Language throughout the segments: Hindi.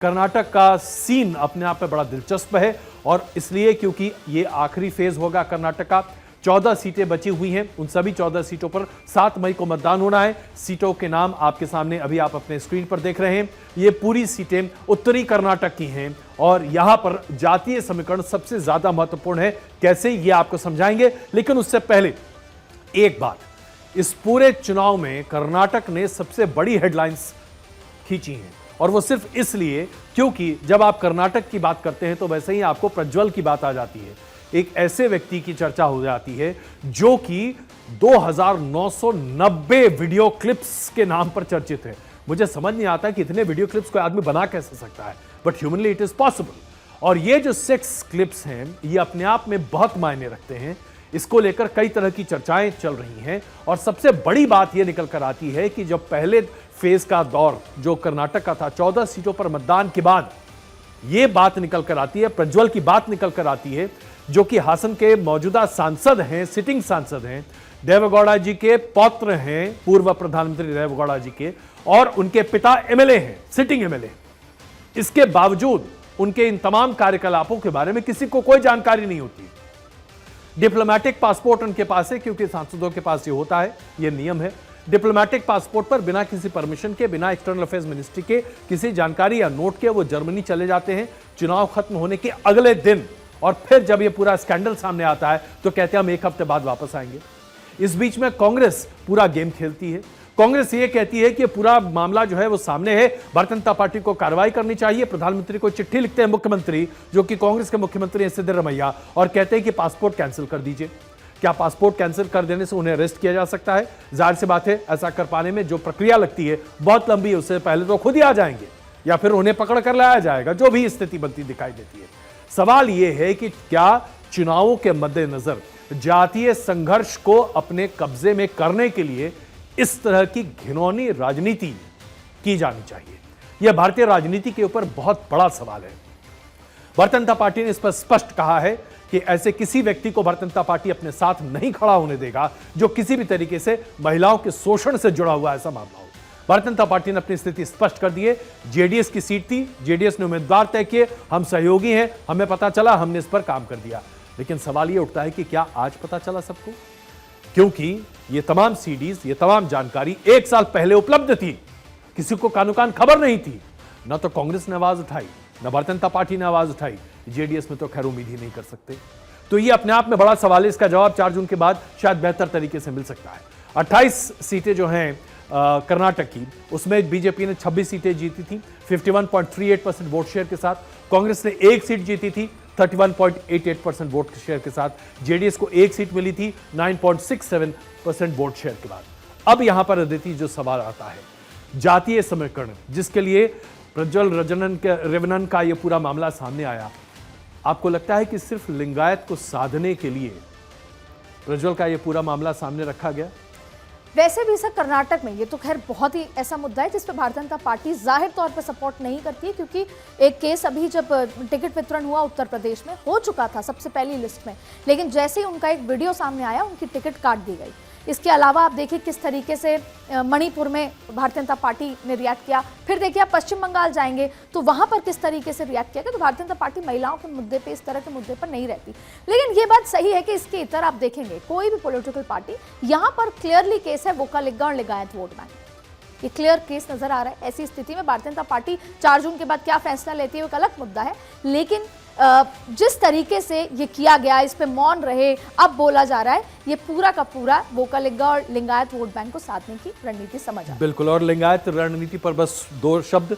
कर्नाटक का सीन अपने आप में बड़ा दिलचस्प है और इसलिए क्योंकि ये आखिरी फेज होगा कर्नाटक का। 14 सीटें बची हुई हैं, उन सभी 14 सीटों पर 7 मई को मतदान होना है। सीटों के नाम आपके सामने अभी आप अपने स्क्रीन पर देख रहे हैं। ये पूरी सीटें उत्तरी कर्नाटक की हैं और यहां पर जातीय समीकरण सबसे ज्यादा महत्वपूर्ण है। कैसे, ये आपको समझाएंगे, लेकिन उससे पहले एक बात, इस पूरे चुनाव में कर्नाटक ने सबसे बड़ी हेडलाइंस खींची हैं और वो सिर्फ इसलिए क्योंकि जब आप कर्नाटक की बात करते हैं तो वैसे ही आपको प्रज्वल की बात आ जाती है। एक ऐसे व्यक्ति की चर्चा हो जाती है जो कि 2990 वीडियो क्लिप्स के नाम पर चर्चित है। मुझे समझ नहीं आता कि इतने वीडियो क्लिप्स कोई आदमी बना कैसे सकता है, but humanly it is possible. और ये जो 6 क्लिप्स हैं ये अपने आप में बहुत मायने रखते हैं। इसको लेकर कई तरह की चर्चाएं चल रही हैं और सबसे बड़ी बात यह निकल कर आती है कि जब पहले फेज का दौर जो कर्नाटक का था, 14 सीटों पर मतदान के बाद यह बात निकल कर आती है, प्रज्वल की बात निकल कर आती है, जो कि हासन के मौजूदा सांसद हैं, सिटिंग सांसद हैं, देवेगौड़ा जी के पौत्र हैं, पूर्व प्रधानमंत्री देवेगौड़ा जी के, और उनके पिता एमएलए हैं, सिटिंग एमएलए। इसके बावजूद उनके इन तमाम कार्यकलापों के बारे में किसी को कोई जानकारी नहीं होती। डिप्लोमेटिक पासपोर्ट उनके पास है क्योंकि सांसदों के पास ये होता है, ये नियम है। डिप्लोमेटिक पासपोर्ट पर बिना किसी परमिशन के, बिना एक्सटर्नल अफेयर्स मिनिस्ट्री के किसी जानकारी या नोट के वो जर्मनी चले जाते हैं चुनाव खत्म होने के अगले दिन। और फिर जब ये पूरा स्कैंडल सामने आता है तो कहते हैं हम 1 हफ्ते बाद वापस आएंगे। इस बीच में कांग्रेस पूरा गेम खेलती है। कांग्रेस ये कहती है कि पूरा मामला जो है वो सामने है, भारतीय जनता पार्टी को कार्रवाई करनी चाहिए। प्रधानमंत्री को चिट्ठी लिखते हैं मुख्यमंत्री, जो कि कांग्रेस के मुख्यमंत्री हैं सिद्धरमैया, और कहते हैं कि पासपोर्ट कैंसिल कर दीजिए। क्या पासपोर्ट कैंसिल कर देने से उन्हें अरेस्ट किया जा सकता है? जाहिर सी बात है, ऐसा कर पाने में जो प्रक्रिया लगती है बहुत लंबी है। उससे पहले तो खुद ही आ जाएंगे या फिर उन्हें पकड़ कर लाया जाएगा, जो भी स्थिति बनती दिखाई देती है। सवाल यह है कि क्या चुनावों के मद्देनजर जातीय संघर्ष को अपने कब्जे में करने के लिए इस तरह की घिनौनी राजनीति की जानी चाहिए? यह भारतीय राजनीति के ऊपर बहुत बड़ा सवाल है। भारतीय जनता पार्टी ने इस पर स्पष्ट कहा है कि ऐसे किसी व्यक्ति को भारतीय जनता पार्टी अपने साथ नहीं खड़ा होने देगा जो किसी भी तरीके से महिलाओं के शोषण से जुड़ा हुआ ऐसा मामला हो। भारतीय जनता पार्टी ने अपनी स्थिति स्पष्ट कर दी है। जेडीएस की सीट थी, जेडीएस ने उम्मीदवार तय किए, हम सहयोगी हैं, हमें पता चला, हमने इस पर काम कर दिया। लेकिन सवाल यह उठता है कि क्या आज पता चला सबको? क्योंकि ये तमाम सीडीज, ये तमाम जानकारी 1 साल पहले उपलब्ध थी, किसी को कानो कान खबर नहीं थी। न तो कांग्रेस ने आवाज उठाई, न भारतीय जनता पार्टी ने आवाज उठाई, जेडीएस में तो खैर उम्मीद ही नहीं कर सकते। तो ये अपने आप में बड़ा सवाल है। इसका जवाब 4 जून के बाद शायद बेहतर तरीके से मिल सकता है। 28 सीटें जो हैं कर्नाटक की, उसमें बीजेपी ने 26 सीटें जीती थी 51.38% वोट शेयर के साथ। कांग्रेस ने 1 सीट जीती थी 31.88% वोट शेयर के साथ। जेडीएस को 1 सीट मिली थी 9.67% वोट शेयर के बाद। अब यहां पर अदिति जो सवाल आता है, जातीय समीकरण, जिसके लिए प्रज्वल रेवनन का यह पूरा मामला सामने आया, आपको लगता है कि सिर्फ लिंगायत को साधने के लिए प्रज्वल का यह पूरा मामला सामने रखा गया? वैसे भी सर कर्नाटक में ये तो खैर बहुत ही ऐसा मुद्दा है जिस पर भारतीय जनता पार्टी जाहिर तौर पर सपोर्ट नहीं करती है, क्योंकि एक केस अभी जब टिकट वितरण हुआ उत्तर प्रदेश में हो चुका था सबसे पहली लिस्ट में, लेकिन जैसे ही उनका एक वीडियो सामने आया उनकी टिकट काट दी गई। इसके अलावा आप देखिए किस तरीके से मणिपुर में भारतीय जनता पार्टी ने रिएक्ट किया। फिर देखिए आप पश्चिम बंगाल जाएंगे तो वहां पर किस तरीके से रिएक्ट किया गया। तो भारतीय जनता पार्टी महिलाओं के मुद्दे पे, इस तरह के मुद्दे पर नहीं रहती। लेकिन ये बात सही है कि इसके इतर आप देखेंगे कोई भी पॉलिटिकल पार्टी, यहाँ पर क्लियरली केस है वोका लिग्गा और लिंगायत वोट बैंक। ये क्लियर केस नजर आ रहा है। ऐसी स्थिति में भारतीय जनता पार्टी 4 जून के बाद क्या फैसला लेती है वो एक अलग मुद्दा है, लेकिन जिस तरीके से ये किया गया, इस पे मौन रहे, अब बोला जा रहा है, ये पूरा का पूरा वोका लिग्गा और लिंगायत वोट बैंक को साधने की रणनीति समझ आ। बिल्कुल। और लिंगायत रणनीति पर बस 2 शब्द।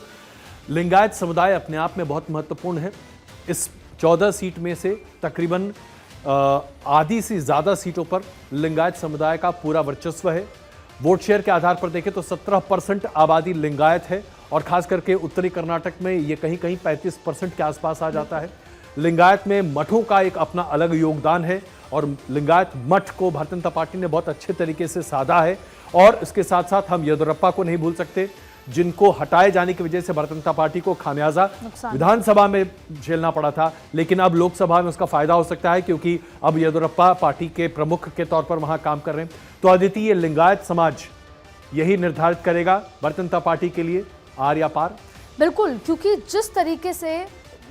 लिंगायत समुदाय अपने आप में बहुत महत्वपूर्ण है। इस 14 सीट में से तकरीबन आधी से ज्यादा सीटों पर लिंगायत समुदाय का पूरा वर्चस्व है। वोट शेयर के आधार पर देखें तो 17% आबादी लिंगायत है और खास करके उत्तरी कर्नाटक में ये कहीं कहीं 35% के आसपास आ जाता है। लिंगायत में मठों का एक अपना अलग योगदान है और लिंगायत मठ को भारतीय जनता पार्टी ने बहुत अच्छे तरीके से साधा है। और इसके साथ साथ हम येदियुरप्पा को नहीं भूल सकते, जिनको हटाए जाने की वजह से भारतीय जनता पार्टी को खामियाजा विधानसभा में झेलना पड़ा था, लेकिन अब लोकसभा में उसका फायदा हो सकता है क्योंकि अब येदियुरप्पा पार्टी के प्रमुख के तौर पर वहां काम कर रहे हैं। तो अदिति, ये लिंगायत समाज यही निर्धारित करेगा भारतीय जनता पार्टी के लिए आर या पार? बिल्कुल, क्योंकि जिस तरीके से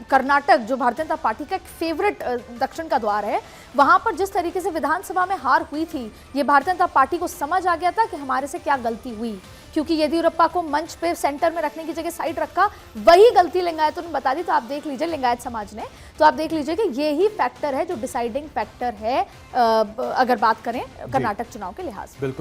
कर्नाटक जो भारतीय जनता पार्टी का एक फेवरेट दक्षिण का द्वार है, वहां पर जिस तरीके से विधानसभा में हार हुई थी, ये भारतीय जनता पार्टी को समझ आ गया था कि हमारे से क्या गलती हुई, क्योंकि येदियुरप्पा को मंच पे सेंटर में रखने की जगह साइड रखा, वही गलती लिंगायतों ने बता दी। तो आप देख लीजिए, लिंगायत समाज ने, तो आप देख लीजिए कि ये ही फैक्टर है जो डिसाइडिंग फैक्टर है अगर बात करें कर्नाटक चुनाव के लिहाज से।